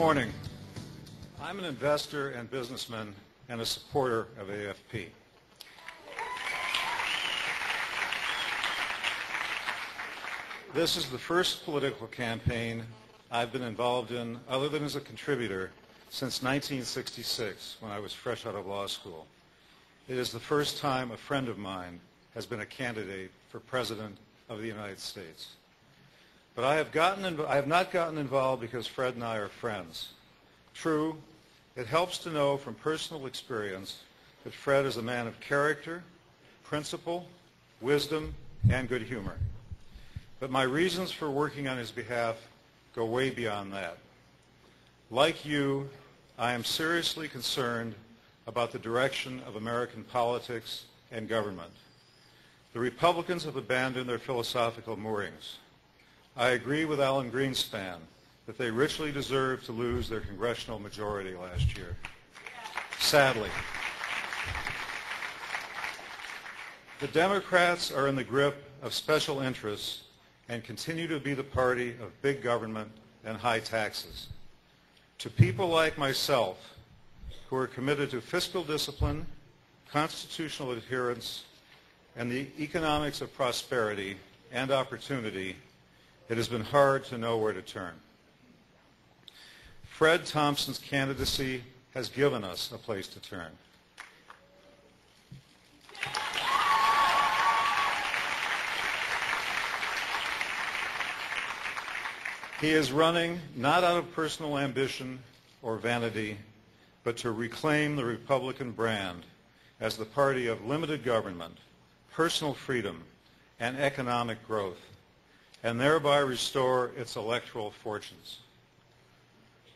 morning. I'm an investor and businessman and a supporter of AFP. This is the first political campaign I've been involved in, other than as a contributor, since 1966, when I was fresh out of law school. It is the first time a friend of mine has been a candidate for President of the United States. But I have not gotten involved because Fred and I are friends. True, it helps to know from personal experience that Fred is a man of character, principle, wisdom, and good humor. But my reasons for working on his behalf go way beyond that. Like you, I am seriously concerned about the direction of American politics and government. The Republicans have abandoned their philosophical moorings. I agree with Alan Greenspan that they richly deserve to lose their congressional majority last year. Sadly. The Democrats are in the grip of special interests and continue to be the party of big government and high taxes. To people like myself, who are committed to fiscal discipline, constitutional adherence, and the economics of prosperity and opportunity, it has been hard to know where to turn. Fred Thompson's candidacy has given us a place to turn. He is running not out of personal ambition or vanity, but to reclaim the Republican brand as the party of limited government, personal freedom, and economic growth, and thereby restore its electoral fortunes.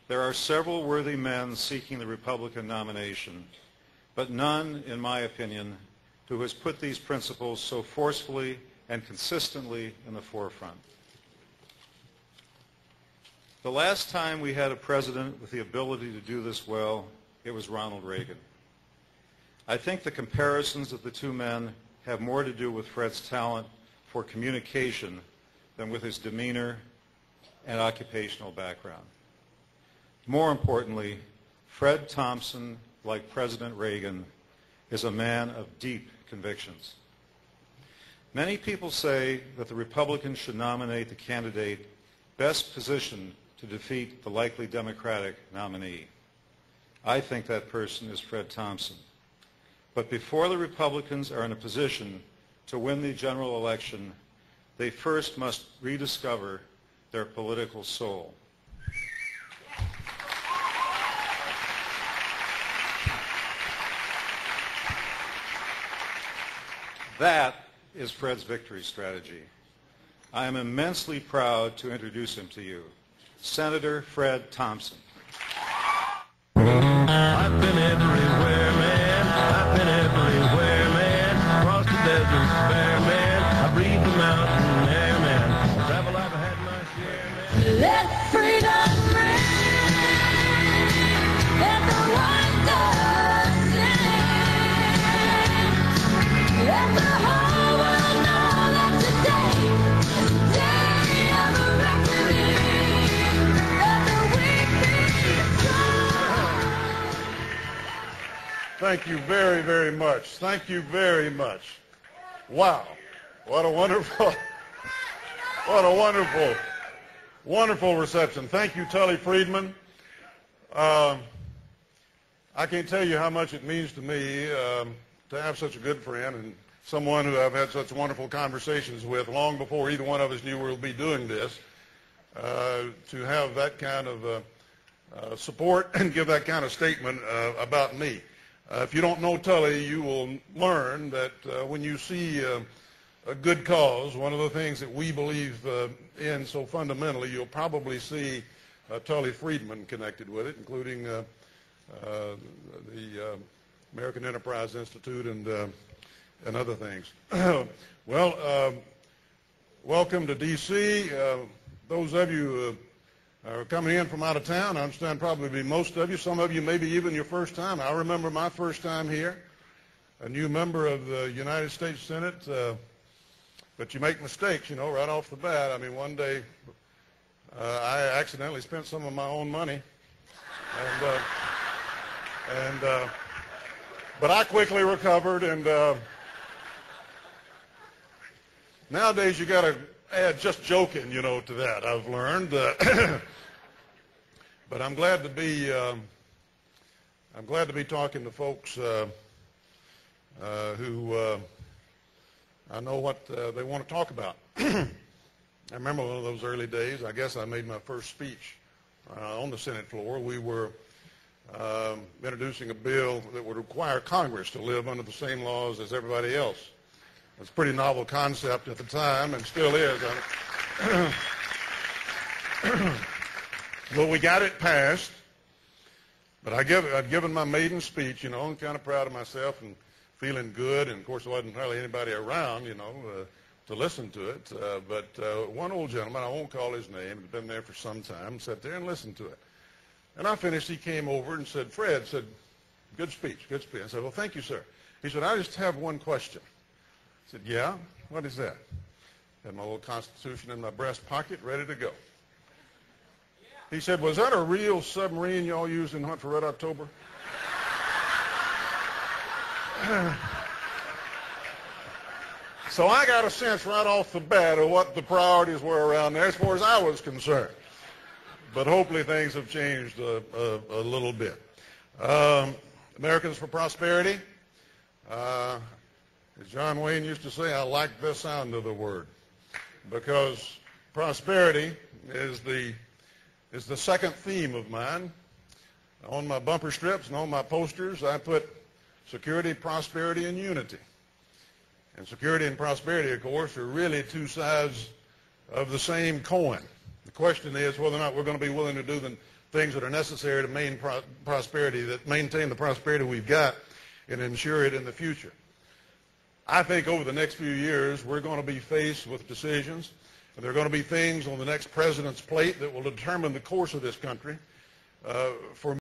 There are several worthy men seeking the Republican nomination, but none, in my opinion, who has put these principles so forcefully and consistently in the forefront. The last time we had a president with the ability to do this well, it was Ronald Reagan. I think the comparisons of the two men have more to do with Fred's talent for communication than with his demeanor and occupational background. More importantly, Fred Thompson, like President Reagan, is a man of deep convictions. Many people say that the Republicans should nominate the candidate best positioned to defeat the likely Democratic nominee. I think that person is Fred Thompson. But before the Republicans are in a position to win the general election, they first must rediscover their political soul. That is Fred's victory strategy. I am immensely proud to introduce him to you, Senator Fred Thompson. I've been everywhere, man. I've been everywhere, man. Across the desert, bare man. I breathe the mountain air, man. Travel, I've had my share, man. Let freedom ring. Let the wonders sing. Let the whole world know that today is the day of reckoning. Let the weak be strong. Thank you very, very much. Thank you very much. Wow. What a wonderful reception. Thank you, Tully Friedman. I can't tell you how much it means to me to have such a good friend and someone who I've had such wonderful conversations with long before either one of us knew we'll be doing this, to have that kind of support and give that kind of statement about me. If you don't know Tully, you will learn that when you see a good cause, one of the things that we believe in so fundamentally, you'll probably see Tully Friedman connected with it, including the American Enterprise Institute and other things. Well, welcome to D.C. Those of you are coming in from out of town, I understand probably most of you, some of you maybe even your first time. I remember my first time here, a new member of the United States Senate, but you make mistakes, you know, right off the bat. I mean, one day I accidentally spent some of my own money But I quickly recovered, and nowadays you got to add just joking, to that. I've learned, but I'm glad to be talking to folks who I know what they want to talk about. I remember one of those early days. I guess I made my first speech on the Senate floor. We were introducing a bill that would require Congress to live under the same laws as everybody else. It's a pretty novel concept at the time, and still is. Well, we got it passed, but I'd given my maiden speech, I'm kind of proud of myself and feeling good, and of course there wasn't hardly anybody around, to listen to it. But one old gentleman, I won't call his name, had been there for some time, sat there and listened to it. And I finished, he came over and said, Fred, good speech, good speech. I said, well, thank you, sir. He said, I just have one question. I said, yeah, what is that? Had my little Constitution in my breast pocket, ready to go. He said, was that a real submarine y'all used in Hunt for Red October? So I got a sense right off the bat of what the priorities were around there as far as I was concerned. But hopefully things have changed a little bit. Americans for Prosperity. As John Wayne used to say, I like the sound of the word, because prosperity is the second theme of mine. On my bumper strips and on my posters, I put security, prosperity, and unity. And security and prosperity, of course, are really two sides of the same coin. The question is whether or not we're going to be willing to do the things that are necessary to maintain the prosperity we've got and ensure it in the future. I think over the next few years we're going to be faced with decisions, and there are going to be things on the next president's plate that will determine the course of this country. For